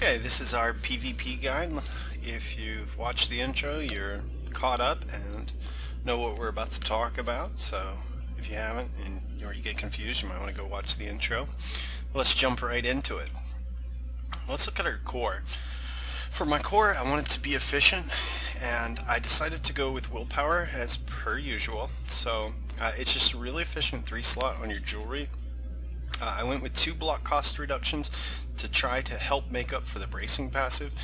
Okay, this is our PvP guide. If you've watched the intro, you're caught up and know what we're about to talk about. So if you haven't or you get confused, you might want to go watch the intro. Let's jump right into it. Let's look at our core. For my core, I want it to be efficient, and I decided to go with willpower as per usual. So it's just a really efficient 3-slot on your jewelry. I went with 2 block cost reductions to try to help make up for the bracing passive,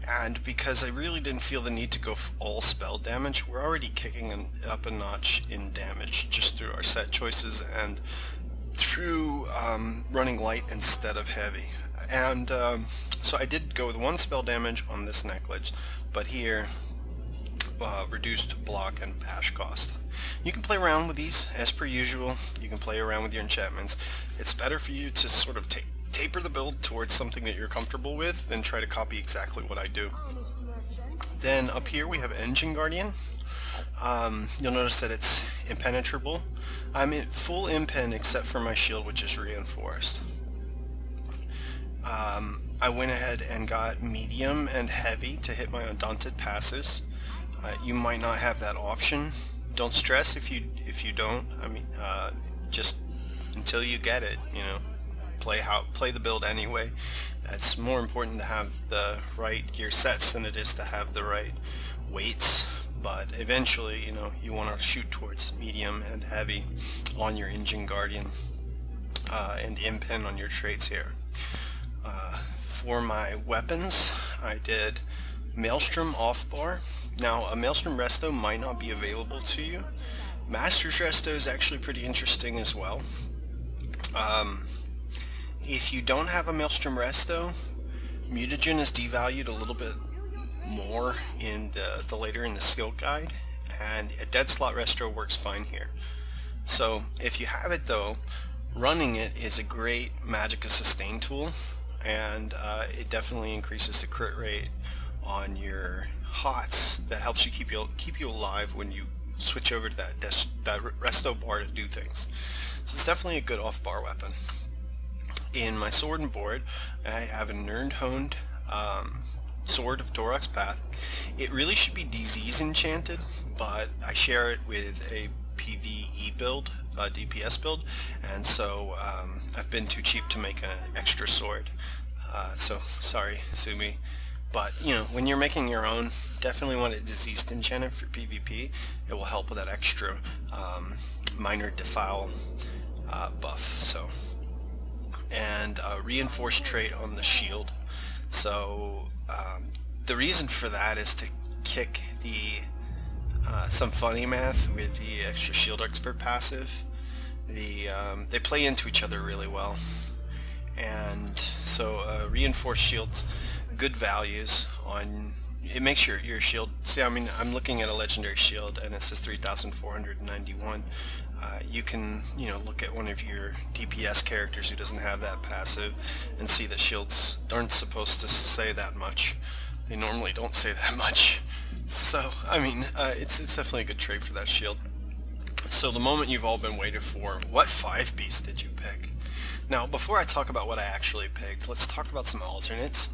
and because I really didn't feel the need to go all spell damage, we're already kicking up a notch in damage just through our set choices and through running light instead of heavy. And so I did go with 1 spell damage on this necklace, but here reduced block and bash cost. You can play around with these as per usual. You can play around with your enchantments. It's better for you to sort of taper the build towards something that you're comfortable with than try to copy exactly what I do. Then up here we have Engine Guardian. You'll notice that it's impenetrable. I'm in full impen except for my shield, which is reinforced. I went ahead and got medium and heavy to hit my undaunted passives. You might not have that option. Don't stress if you don't. I mean, just until you get it, play the build anyway. It's more important to have the right gear sets than it is to have the right weights. But eventually, you want to shoot towards medium and heavy on your Engine Guardian and impen on your traits here. For my weapons, I did Maelstrom off bar. Now, a Maelstrom Resto might not be available to you. Master's Resto is actually pretty interesting as well. If you don't have a Maelstrom Resto, Mutagen is devalued a little bit more in the later in the skill guide, and a Dead Slot Resto works fine here. So if you have it though, running it is a great Magicka sustain tool, and it definitely increases the crit rate on your hots. That helps you keep you alive when you switch over to that resto bar to do things. So it's definitely a good off-bar weapon. In my sword and board, I have a Nirnhoned Sword of Dorok's Path. It really should be disease enchanted, but I share it with a PvE build, a DPS build, and so I've been too cheap to make an extra sword. So sorry, sue me. But when you're making your own, definitely want it diseased enchanted for PvP. It will help with that extra minor defile buff. So, and reinforced trait on the shield. So the reason for that is to kick the some funny math with the extra shield expert passive. They play into each other really well, and so reinforced shields, good values on it. Makes your shield, see, I mean, I'm looking at a legendary shield and it says 3,491. You can look at one of your DPS characters who doesn't have that passive and see that shields aren't supposed to say that much. They normally don't say that much. So I mean, it's definitely a good trait for that shield. So the moment you've all been waiting for, what 5 beast did you pick? Now before I talk about what I actually picked, let's talk about some alternates.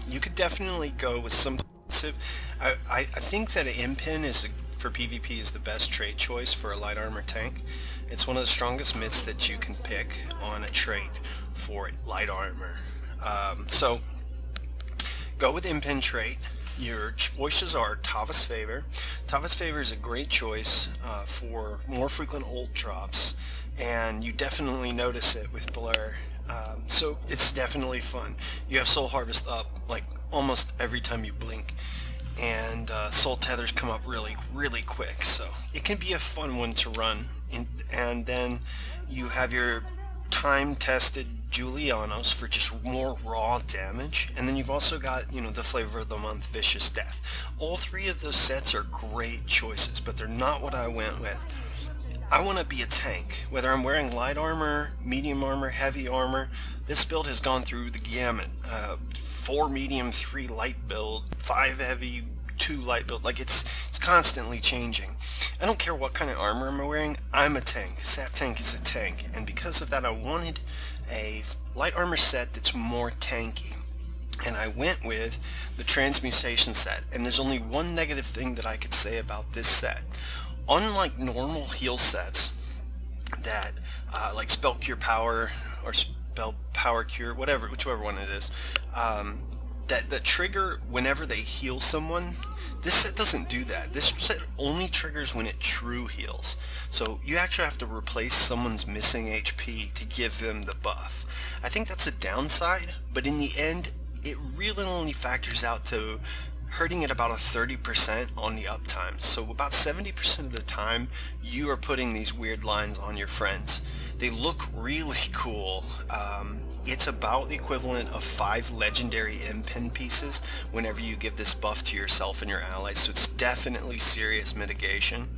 You could definitely go with some passive. I think that an impen for PvP is the best trait choice for a light armor tank. It's one of the strongest myths that you can pick on a trait for light armor. So go with impen trait. Your choices are Tava's Favor. Tava's Favor is a great choice for more frequent ult drops, and you definitely notice it with Blur. So it's definitely fun. You have Soul Harvest up like almost every time you blink, and Soul Tethers come up really quick, so it can be a fun one to run. And then you have your time-tested Julianos for just more raw damage, and then you've also got the Flavor of the Month, Vicious Death. All 3 of those sets are great choices, but they're not what I went with. I want to be a tank, whether I'm wearing light armor, medium armor, heavy armor. This build has gone through the gamut. 4 medium, 3 light build, 5 heavy, 2 light build. Like it's constantly changing. I don't care what kind of armor I'm wearing, I'm a tank. Sap Tank is a tank, and because of that I wanted a light armor set that's more tanky. and I went with the Transmutation set. And there's only one negative thing that I could say about this set. Unlike normal heal sets that like Spell Cure Power or Spell Power Cure, whichever one it is, that trigger whenever they heal someone. This set doesn't do that. This set only triggers when it true heals. So you actually have to replace someone's missing HP to give them the buff. I think that's a downside, but in the end, it really only factors out to hurting at about a 30% on the uptime. So about 70% of the time, you are putting these weird lines on your friends. They look really cool. It's about the equivalent of 5 legendary M-Pin pieces whenever you give this buff to yourself and your allies, so it's definitely serious mitigation.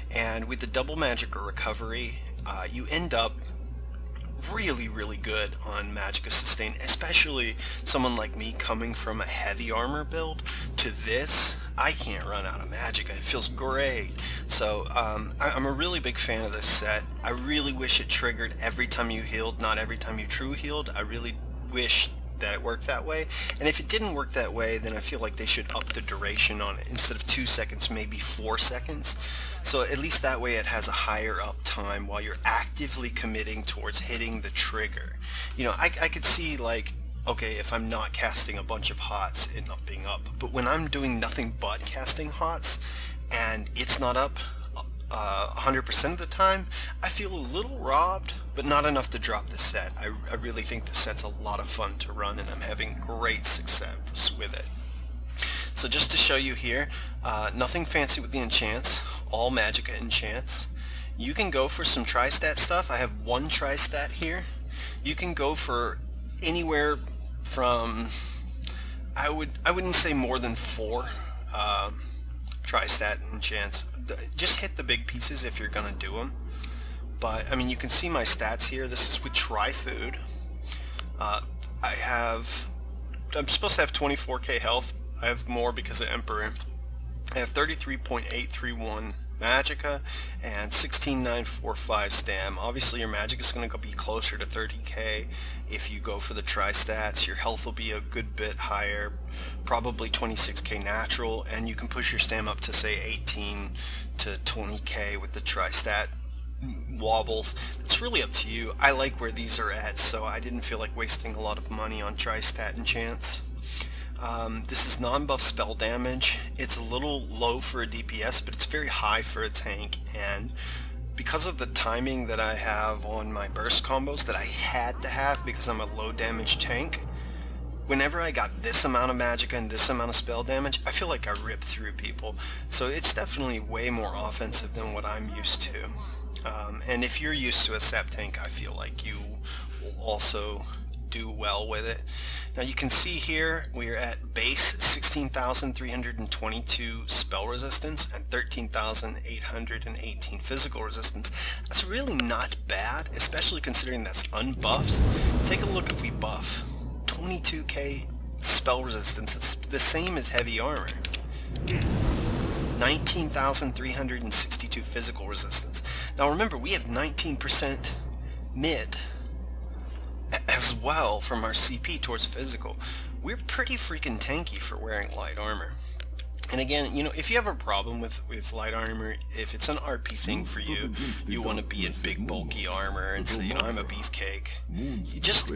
And with the double magic or recovery, you end up really good on Magicka Sustain, especially someone like me coming from a heavy armor build to this. I can't run out of Magicka. It feels great. So I'm a really big fan of this set. I really wish it triggered every time you healed, not every time you true healed. I really wish that it worked that way. And if it didn't work that way, then I feel like they should up the duration on it. Instead of 2 seconds, maybe 4 seconds. So at least that way it has a higher uptime while you're actively committing towards hitting the trigger. You know, I could see, like, okay, if I'm not casting a bunch of hots, it not being up. But when I'm doing nothing but casting hots and it's not up 100% of the time, I feel a little robbed, but not enough to drop the set. I really think the set's a lot of fun to run, and I'm having great success with it. So just to show you here, nothing fancy with the enchants, all Magicka enchants. You can go for some tri-stat stuff. I have one tri-stat here. You can go for anywhere from, I wouldn't say more than 4 tri-stat enchants. Just hit the big pieces if you're gonna do them. But I mean, you can see my stats here. This is with Tri-Food. I'm supposed to have 24k health. I have more because of Emperor. I have 33.831 Magicka and 16.945 Stam. Obviously your Magicka is going to be closer to 30k if you go for the tri-stats. Your health will be a good bit higher, probably 26k natural, and you can push your Stam up to say 18 to 20k with the tri-stat wobbles. It's really up to you. I like where these are at, so I didn't feel like wasting a lot of money on tri-stat enchants. This is non-buff spell damage. It's a little low for a DPS, but it's very high for a tank, and because of the timing that I have on my burst combos that I had to have because I'm a low damage tank, whenever I got this amount of Magicka and this amount of spell damage, I feel like I ripped through people. So it's definitely way more offensive than what I'm used to. And if you're used to a sap tank, I feel like you will also do well with it. Now you can see here we're at base 16,322 spell resistance and 13,818 physical resistance. That's really not bad, especially considering that's unbuffed. Take a look if we buff. 22k spell resistance. It's the same as heavy armor. 19,362 physical resistance. Now remember, we have 19% mid as well from our CP towards physical. We're pretty freaking tanky for wearing light armor. And again, you know, if you have a problem with light armor, if it's an RP thing for you, you want to be in big bulky armor and say, you know, I'm a beefcake, you just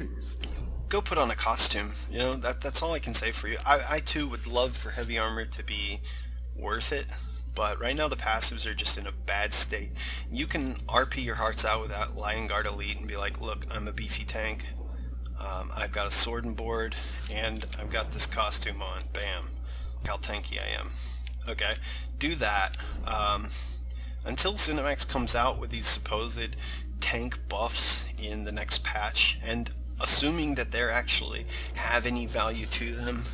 go put on a costume. You know, that's all I can say for you. I too would love for heavy armor to be worth it, but right now the passives are just in a bad state. You can RP your hearts out without Lion Guard Elite and be like, look, I'm a beefy tank, I've got a sword and board, and I've got this costume on. Bam. Look how tanky I am. Okay, do that. Until Cinemax comes out with these supposed tank buffs in the next patch, and assuming that they actually have any value to them,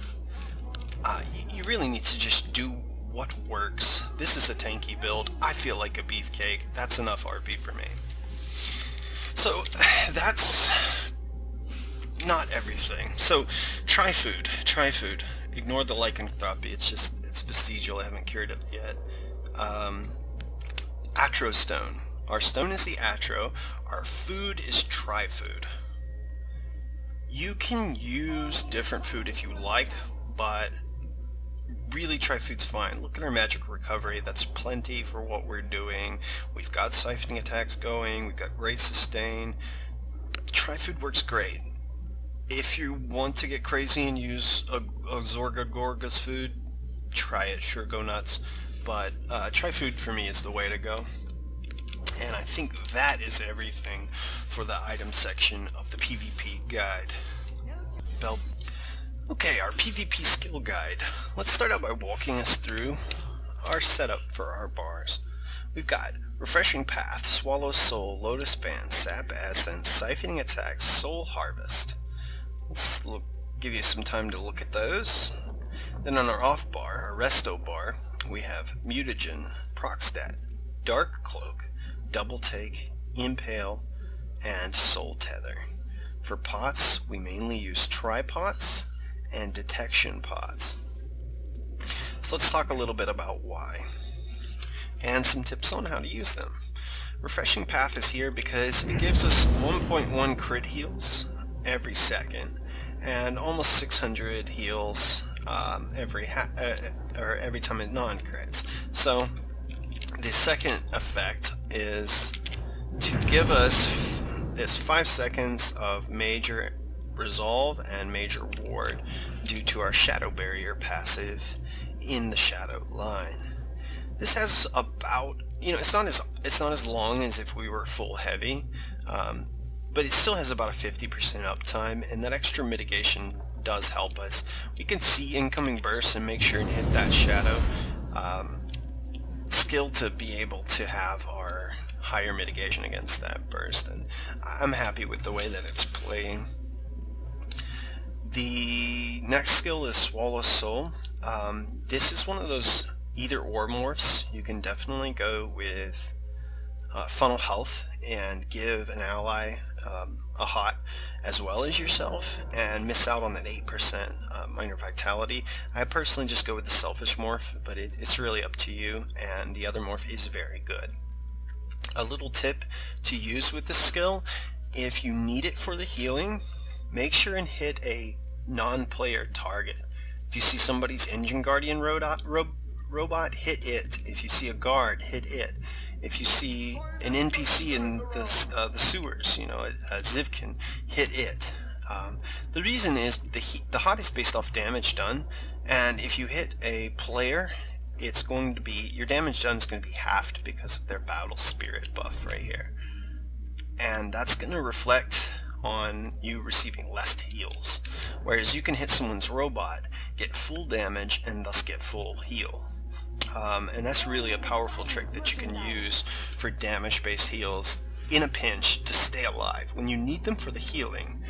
you really need to just do what works. This is a tanky build. I feel like a beefcake. That's enough RP for me. So that's not everything. So Tri-Food. Ignore the lycanthropy. It's vestigial. I haven't cured it yet. Atro Stone. Our stone is the Atro. Our food is Tri-Food. You can use different food if you like, but really try food's fine. Look at our magic recovery. That's plenty for what we're doing. We've got siphoning attacks going. We've got great sustain. Try food works great. If you want to get crazy and use a Zorga Gorga's food, try it. Sure, go nuts. But try food for me is the way to go. And I think that is everything for the item section of the PvP guide. Okay, our PvP skill guide. Let's start out by walking us through our setup for our bars. We've got Refreshing Path, Swallow Soul, Lotus Fan, Sap Essence, Siphoning Attacks, Soul Harvest. Let's give you some time to look at those. Then on our off bar, our resto bar, we have Mutagen, Procstat, Dark Cloak, Double Take, Impale, and Soul Tether. For pots, we mainly use Tri-Pots and Detection Pots. So let's talk a little bit about why, and some tips on how to use them. Refreshing Path is here because it gives us 1.1 crit heals every second, and almost 600 heals every time it non-crits. So the second effect is to give us this 5 seconds of major resolve and major ward due to our shadow barrier passive in the shadow line. This has about, it's not as long as if we were full heavy, but it still has about a 50% uptime, and that extra mitigation does help us. We can see incoming bursts and make sure and hit that shadow skill to be able to have our higher mitigation against that burst, and I'm happy with the way that it's playing. The next skill is Swallow Soul. This is one of those either or morphs. You can definitely go with Funnel Health and give an ally a hot as well as yourself and miss out on that 8% minor vitality. I personally just go with the Selfish morph, but it's really up to you, and the other morph is very good. A little tip to use with this skill: if you need it for the healing, make sure and hit a non-player target. If you see somebody's Engine Guardian robot, hit it. If you see a guard, hit it. If you see an NPC in the sewers, a Zivkin, hit it. The reason is the hot is based off damage done, and if you hit a player, it's going to be, your damage done is going to be halved because of their battle spirit buff right here, and that's going to reflect on you receiving less heals, whereas you can hit someone's robot, get full damage, and thus get full heal. And that's really a powerful trick that you can use for damage-based heals in a pinch to stay alive. When you need them for the healing,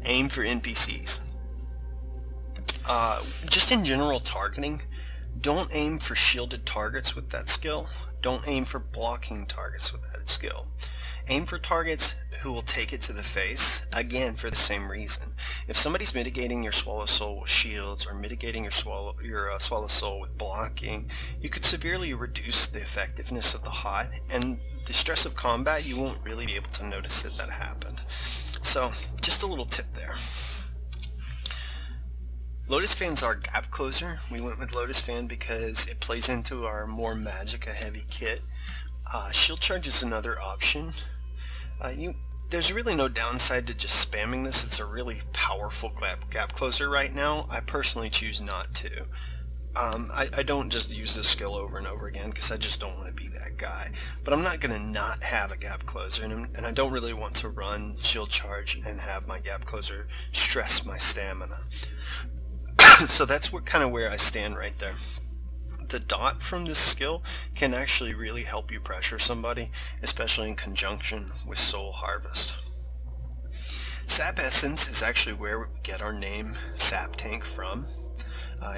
aim for NPCs. Just in general targeting, don't aim for shielded targets with that skill. Don't aim for blocking targets with that skill. Aim for targets who will take it to the face, again for the same reason. If somebody's mitigating your Swallow Soul with shields or mitigating your Swallow Soul with blocking, you could severely reduce the effectiveness of the hot, and the stress of combat, you won't really be able to notice that happened. So, just a little tip there. Lotus Fan's our gap closer. We went with Lotus Fan because it plays into our more Magicka heavy kit. Shield Charge is another option. There's really no downside to just spamming this. It's a really powerful gap closer right now. I personally choose not to. I don't just use this skill over and over again because I just don't want to be that guy. But I'm not going to not have a gap closer, and I don't really want to run Shield Charge and have my gap closer stress my stamina. So that's kind of where I stand right there. The dot from this skill can actually really help you pressure somebody, especially in conjunction with Soul Harvest. Sap Essence is actually where we get our name Sap Tank from.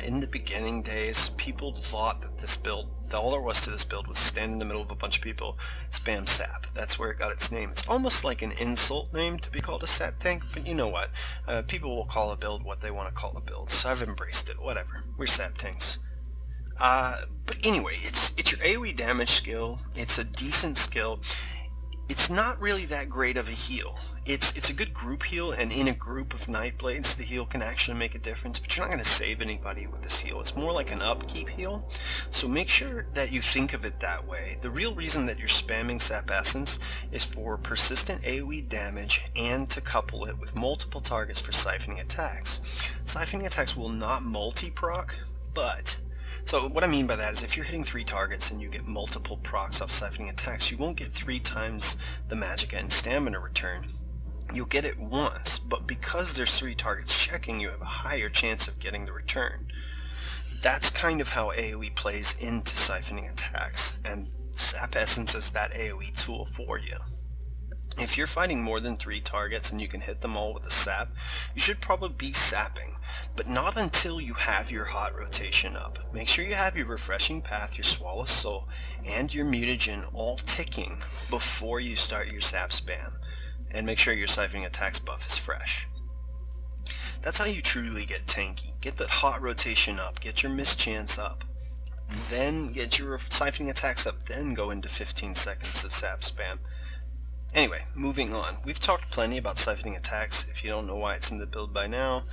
In the beginning days, people thought that this build, all there was to this build was stand in the middle of a bunch of people, spam sap. That's where it got its name. It's almost like an insult name to be called a sap tank, but you know what? People will call a build what they want to call a build, so I've embraced it. Whatever. We're sap tanks. But anyway, it's your AoE damage skill. It's a decent skill. It's not really that great of a heal. It's a good group heal, and in a group of Nightblades, the heal can actually make a difference, but you're not going to save anybody with this heal. It's more like an upkeep heal, so make sure that you think of it that way. The real reason that you're spamming Sap Essence is for persistent AoE damage and to couple it with multiple targets for siphoning attacks. Siphoning attacks will not multi-proc, but... So what I mean by that is if you're hitting 3 targets and you get multiple procs off siphoning attacks, you won't get 3 times the magicka and stamina return. You'll get it once, but because there's 3 targets checking, you have a higher chance of getting the return. That's kind of how AoE plays into siphoning attacks, and Sap Essence is that AoE tool for you. If you're fighting more than 3 targets and you can hit them all with a sap, you should probably be sapping, but not until you have your hot rotation up. Make sure you have your refreshing path, your Swallow Soul, and your mutagen all ticking before you start your sap spam, and make sure your siphoning attacks buff is fresh. That's how you truly get tanky. Get that hot rotation up, get your mischance up, then get your siphoning attacks up, then go into 15 seconds of sap spam. Anyway, moving on. We've talked plenty about siphoning attacks. If you don't know why it's in the build by now,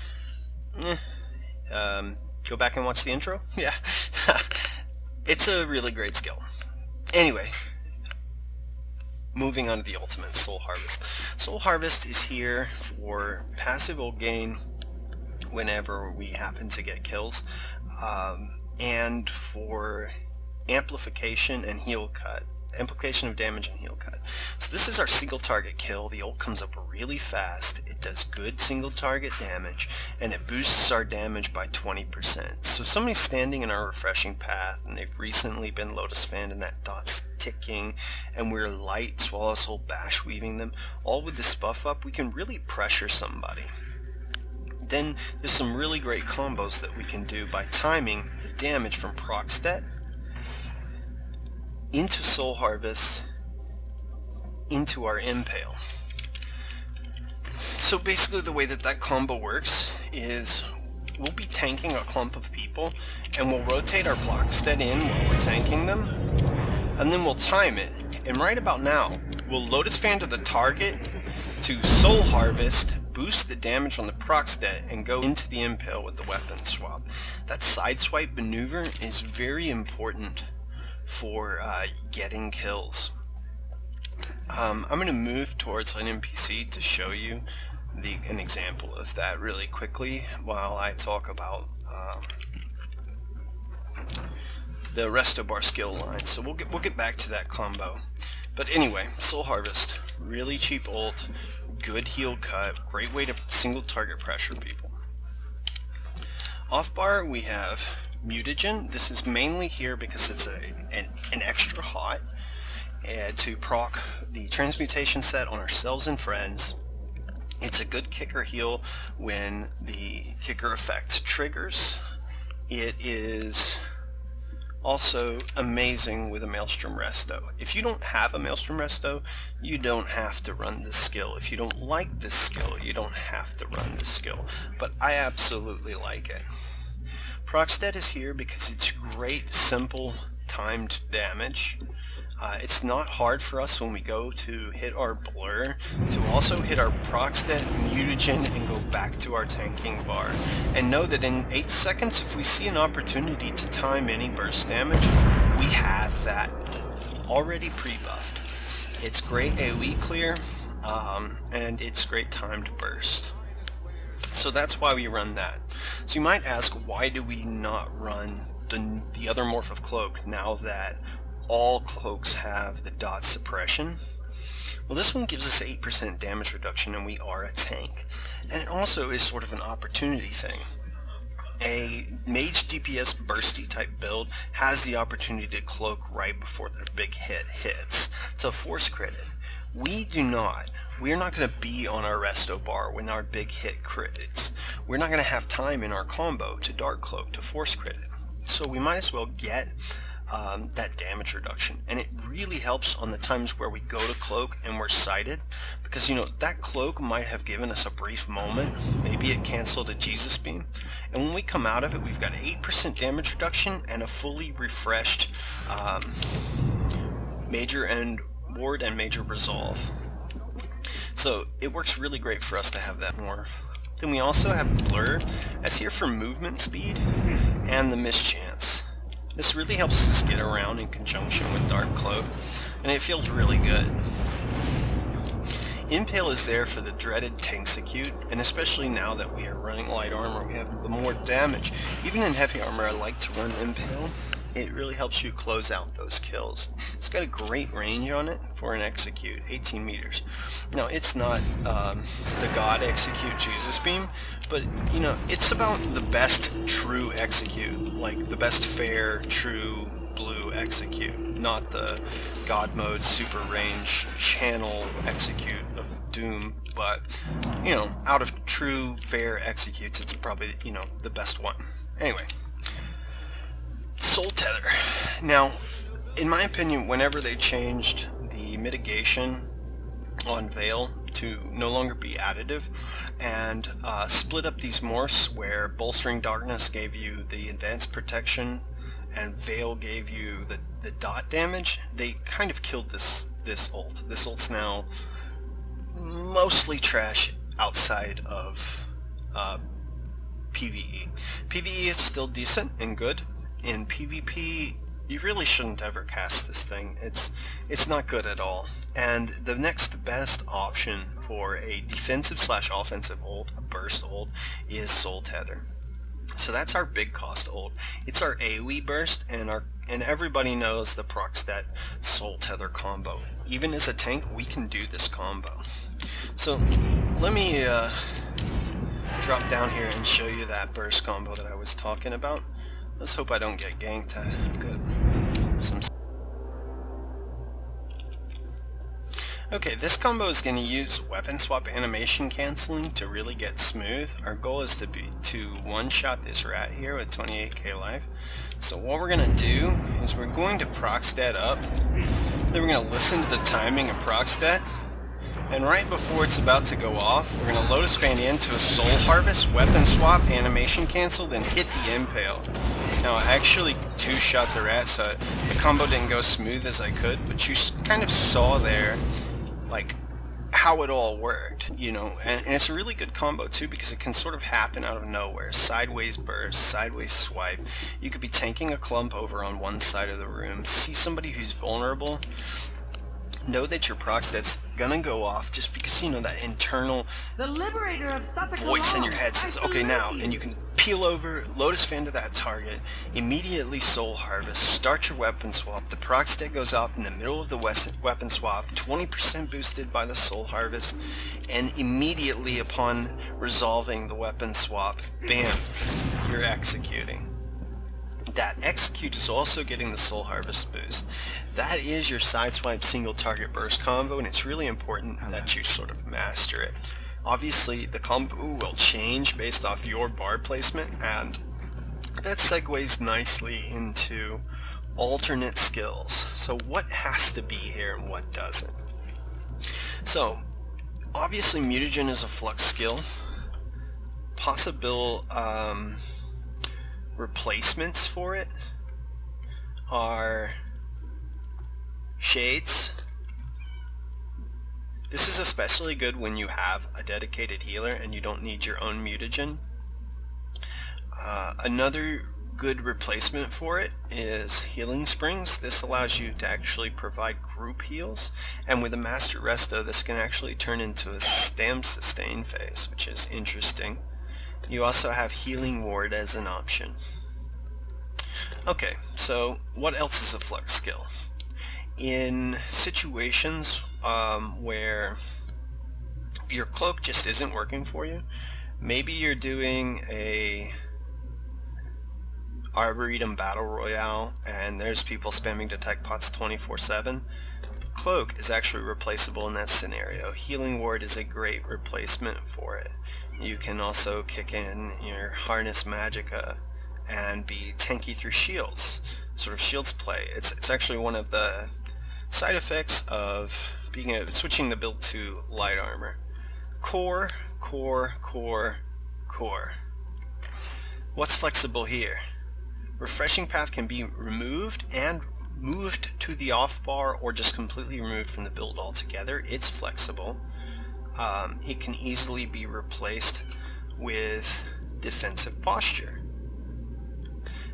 go back and watch the intro. Yeah, it's a really great skill. Anyway, moving on to the ultimate, Soul Harvest. Soul Harvest is here for passive ult gain whenever we happen to get kills, and for amplification and heal cut. Amplification of damage and heal cut. So this is our single target kill. The ult comes up really fast, it does good single target damage, and it boosts our damage by 20%. So if somebody's standing in our refreshing path and they've recently been Lotus Fanned and that dot's ticking and we're light Swallow Soul bash weaving them, all with this buff up, we can really pressure somebody. Then there's some really great combos that we can do by timing the damage from proc stat into Soul Harvest, into our Impale. So basically the way that combo works is we'll be tanking a clump of people and we'll rotate our block stat in while we're tanking them, and then we'll time it, and right about now we'll Lotus Fan to the target to Soul Harvest, boost the damage on the proc stat, and go into the Impale with the weapon swap. That side swipe maneuver is very important for getting kills. I'm going to move towards an NPC to show you an example of that really quickly while I talk about the Resto Bar skill line. So we'll get back to that combo. But anyway, Soul Harvest, really cheap ult, good heal cut, great way to single target pressure people. Off bar we have mutagen. This is mainly here because it's an extra hot to proc the transmutation set on ourselves and friends. It's a good kicker heal when the kicker effect triggers. It is also amazing with a Maelstrom Resto. If you don't have a Maelstrom Resto, you don't have to run this skill. If you don't like this skill, you don't have to run this skill. But I absolutely like it. Proc stat is here because it's great, simple, timed damage. It's not hard for us when we go to hit our blur to also hit our proc stat, mutagen, and go back to our tanking bar. And know that in 8 seconds, if we see an opportunity to time any burst damage, we have that already pre-buffed. It's great AoE clear, and it's great timed burst. So that's why we run that. So you might ask, why do we not run the other morph of Cloak now that all cloaks have the dot suppression? Well, this one gives us 8% damage reduction and we are a tank. And it also is sort of an opportunity thing. A mage DPS bursty type build has the opportunity to cloak right before their big hit hits to force crit it. We do not. We're not going to be on our resto bar when our big hit crits. We're not going to have time in our combo to Dark Cloak to force crit it. So we might as well get that damage reduction, and it really helps on the times where we go to cloak and we're sighted, because you know that cloak might have given us a brief moment, maybe it canceled a Jesus beam, and when we come out of it we've got 8% damage reduction and a fully refreshed major end ward and major resolve. So it works really great for us to have that morph. Then we also have Blur as here for movement speed and the mischance. This really helps us get around in conjunction with Dark Cloak, and it feels really good. Impale is there for the dreaded Tanksecute, and especially now that we are running light armor, we have the more damage. Even in heavy armor, I like to run Impale. It really helps you close out those kills. It's got a great range on it for an execute, 18 meters. Now, it's not the God execute Jesus beam, but you know, it's about the best true execute, like the best fair, true blue execute, not the God mode super range channel execute of Doom, but you know, out of true fair executes, it's probably, you know, the best one. Anyway, Soul Tether. Now, in my opinion, whenever they changed the mitigation on Veil to no longer be additive and split up these morphs where Bolstering Darkness gave you the advanced protection and Veil gave you the dot damage, they kind of killed this ult. This ult's now mostly trash outside of PvE. PvE is still decent and good. In PvP, you really shouldn't ever cast this thing. It's not good at all. And the next best option for a defensive / offensive ult, a burst ult, is Soul Tether. So that's our big cost ult. It's our AoE burst, and everybody knows the proc stat Soul Tether combo. Even as a tank, we can do this combo. So let me drop down here and show you that burst combo that I was talking about. Let's hope I don't get ganked. Okay, this combo is going to use weapon swap animation canceling to really get smooth. Our goal is to one-shot this rat here with 28k life. So what we're going to do is we're going to proc stat up, then we're going to listen to the timing of proc stat, and right before it's about to go off, we're going to Lotus Fan into a Soul Harvest, weapon swap, animation cancel, then hit the Impale. Now, I actually two-shot the rat, so the combo didn't go smooth as I could, but you kind of saw there, like, how it all worked, you know, and it's a really good combo, too, because it can sort of happen out of nowhere. Sideways burst, sideways swipe. You could be tanking a clump over on one side of the room, see somebody who's vulnerable, know that your proc stat's gonna go off just because, you know, that internal voice in your head says, okay, now, and you can peel over, Lotus Fan to that target, immediately Soul Harvest, start your weapon swap, the proc stat goes off in the middle of the weapon swap, 20% boosted by the Soul Harvest, and immediately upon resolving the weapon swap, bam, you're executing. That execute is also getting the Soul Harvest boost. That is your sideswipe single target burst combo, and it's really important that you sort of master it. Obviously, the combo will change based off your bar placement, and that segues nicely into alternate skills. So what has to be here and what doesn't? So, obviously mutagen is a flux skill. Possible replacements for it are Shades. This is especially good when you have a dedicated healer and you don't need your own mutagen. Another good replacement for it is Healing Springs. This allows you to actually provide group heals, and with a Master Resto this can actually turn into a Stam Sustain phase, which is interesting. You also have Healing Ward as an option. Okay, so what else is a flux skill? In situations where your cloak just isn't working for you, maybe you're doing a Arboretum Battle Royale and there's people spamming detect pots 24/7, Cloak is actually replaceable in that scenario. Healing Ward is a great replacement for it. You can also kick in your Harness Magicka and be tanky through shields, sort of shields play. It's actually one of the side effects of switching the build to light armor. Core. What's flexible here? Refreshing Path can be removed and moved to the off bar or just completely removed from the build altogether. It's flexible. it can easily be replaced with defensive posture.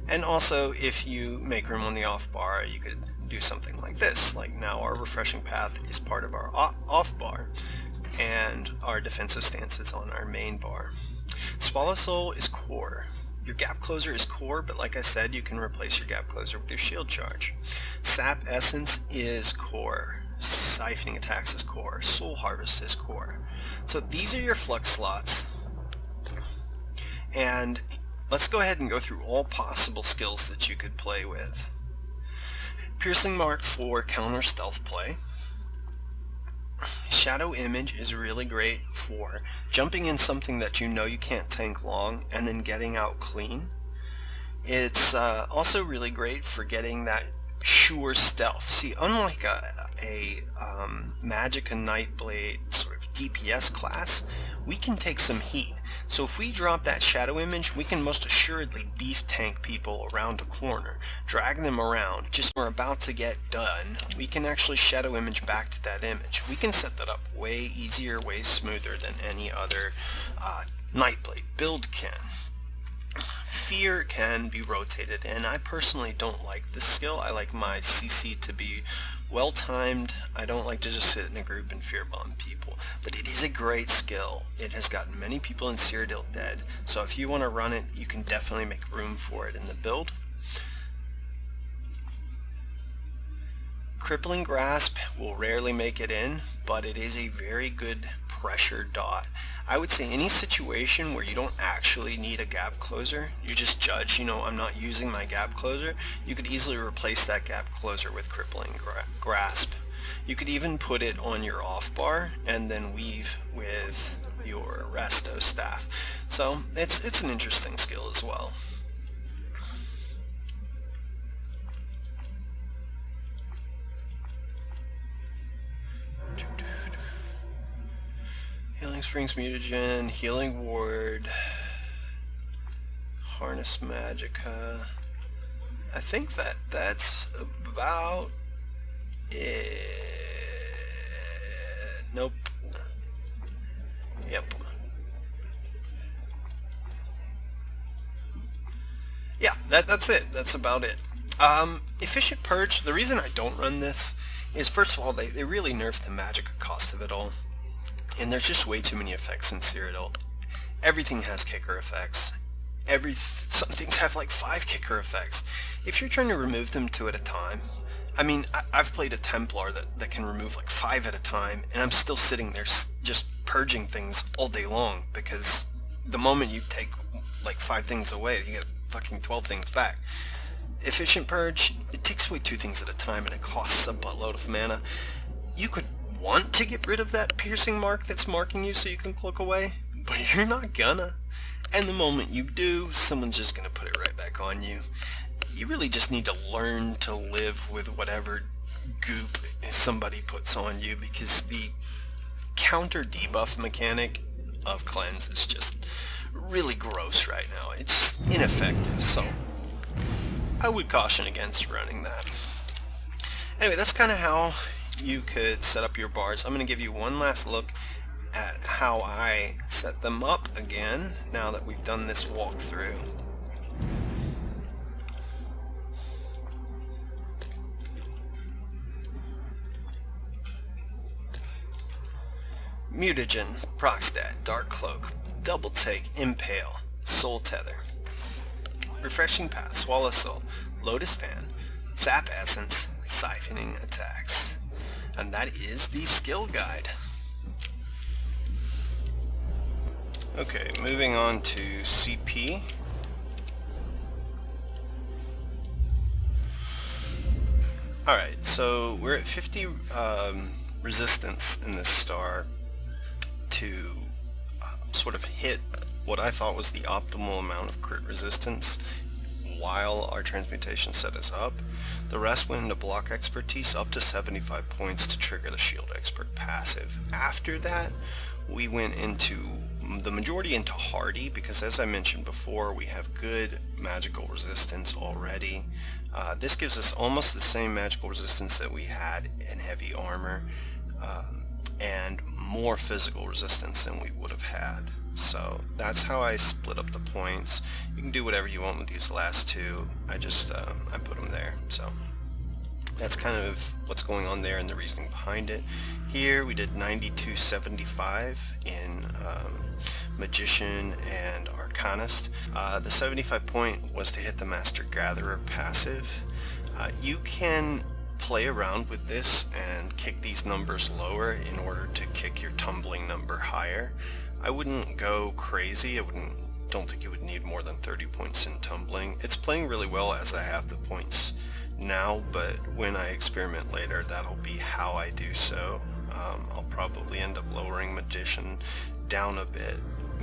And also, if you make room on the off bar, you could do something like this. Like now our refreshing path is part of our off bar, and our defensive stance is on our main bar. Swallow Soul is core. Your gap closer is core, but like I said, you can replace your gap closer with your shield charge. Sap Essence is core. Siphoning Attacks is core. Soul Harvest is core. So these are your flux slots. And let's go ahead and go through all possible skills that you could play with. Piercing Mark for counter stealth play. Shadow Image is really great for jumping in something that you know you can't tank long and then getting out clean. It's also really great for getting that sure stealth. See, unlike a Magicka Nightblade sort of DPS class, we can take some heat. So if we drop that Shadow Image, we can most assuredly beef tank people around a corner, drag them around. Just when we're about to get done, we can actually Shadow Image back to that image. We can set that up way easier, way smoother than any other Nightblade build can. Fear can be rotated, and I personally don't like this skill. I like my CC to be well timed. I don't like to just sit in a group and fear bomb people, but it is a great skill. It has gotten many people in Cyrodiil dead, so if you want to run it, you can definitely make room for it in the build. Crippling Grasp will rarely make it in, but it is a very good pressure dot. I would say any situation where you don't actually need a gap closer, you just judge, I'm not using my gap closer, you could easily replace that gap closer with Crippling Grasp. You could even put it on your off bar and then weave with your resto staff. So it's an interesting skill as well. Healing Springs Mutagen, Healing Ward, Harness Magicka. I think that's about it. Nope. Yep. Yeah, that's it. That's about it. Efficient Purge, the reason I don't run this is, first of all, they really nerfed the Magicka cost of it all. And there's just way too many effects in Cyrodiil. Everything has kicker effects. Some things have like 5 kicker effects. If you're trying to remove them 2 at a time, I mean, I've played a Templar that can remove like 5 at a time, and I'm still sitting there just purging things all day long, because the moment you take like 5 things away, you get fucking 12 things back. Efficient Purge, it takes away 2 things at a time, and it costs a buttload of mana. You could want to get rid of that piercing mark that's marking you so you can cloak away, but you're not gonna. And the moment you do, someone's just gonna put it right back on you. You really just need to learn to live with whatever goop somebody puts on you, because the counter debuff mechanic of cleanse is just really gross right now. It's ineffective, so I would caution against running that. Anyway, that's kind of how you could set up your bars. I'm going to give you one last look at how I set them up again now that we've done this walkthrough. Mutagen, Procstat, Dark Cloak, Double Take, Impale, Soul Tether, Refreshing Path, Swallow Soul, Lotus Fan, Sap Essence, Siphoning Attacks. And that is the skill guide. Okay, moving on to CP. Alright, so we're at 50 resistance in this star to sort of hit what I thought was the optimal amount of crit resistance while our transmutation set us up. The rest went into block expertise up to 75 points to trigger the shield expert passive. After that, we went into the majority into hardy, because as I mentioned before, we have good magical resistance already. This gives us almost the same magical resistance that we had in heavy armor. and more physical resistance than we would have had. So that's how I split up the points. You can do whatever you want with these last two. I put them there. So that's kind of what's going on there and the reasoning behind it. Here we did 9275 in Magician and Arcanist. The 75 point was to hit the Master Gatherer passive. You can play around with this and kick these numbers lower in order to kick your tumbling number higher. I wouldn't go crazy. Don't think you would need more than 30 points in tumbling. It's playing really well as I have the points now, but when I experiment later, that'll be how I do so. I'll probably end up lowering Magician down a bit,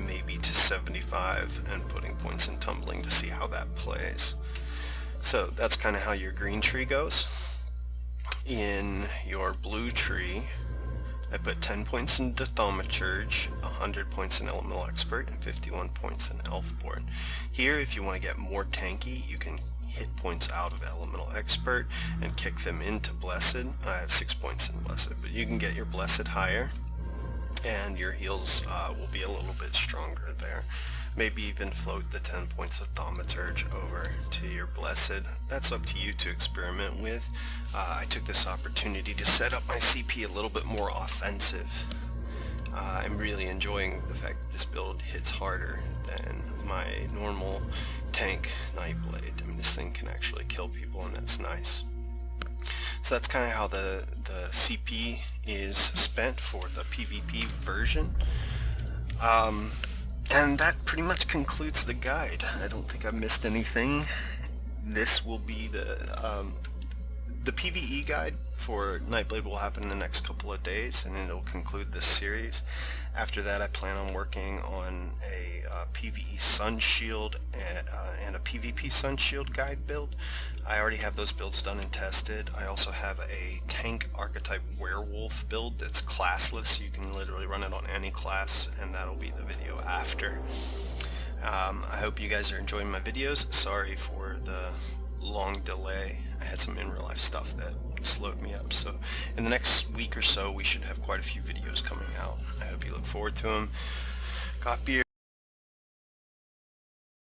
maybe to 75, and putting points in tumbling to see how that plays. So that's kind of how your green tree goes. In your blue tree, I put 10 points into Thaumaturge, 100 points in Elemental Expert, and 51 points in Elfborn. Here, if you want to get more tanky, you can hit points out of Elemental Expert and kick them into Blessed. I have 6 points in Blessed, but you can get your Blessed higher, and your heals will be a little bit stronger there. Maybe even float the 10 points of Thaumaturge over to your Blessed. That's up to you to experiment with. I took this opportunity to set up my CP a little bit more offensive. I'm really enjoying the fact that this build hits harder than my normal tank Nightblade. I mean, this thing can actually kill people, and that's nice. So that's kind of how the CP is spent for the PvP version. And that pretty much concludes the guide. I don't think I've missed anything. This will be the PvE guide for Nightblade will happen in the next couple of days, and it'll conclude this series. After that, I plan on working on a PvE Sun Shield and a PvP Sun Shield guide build. I already have those builds done and tested. I also have a tank archetype werewolf build that's classless, so you can literally run it on any class, and that'll be the video after. I hope you guys are enjoying my videos. Sorry for the long delay. I had some in real life stuff that slowed me up, so in the next week or so we should have quite a few videos coming out. I hope you look forward to them. Gottbeard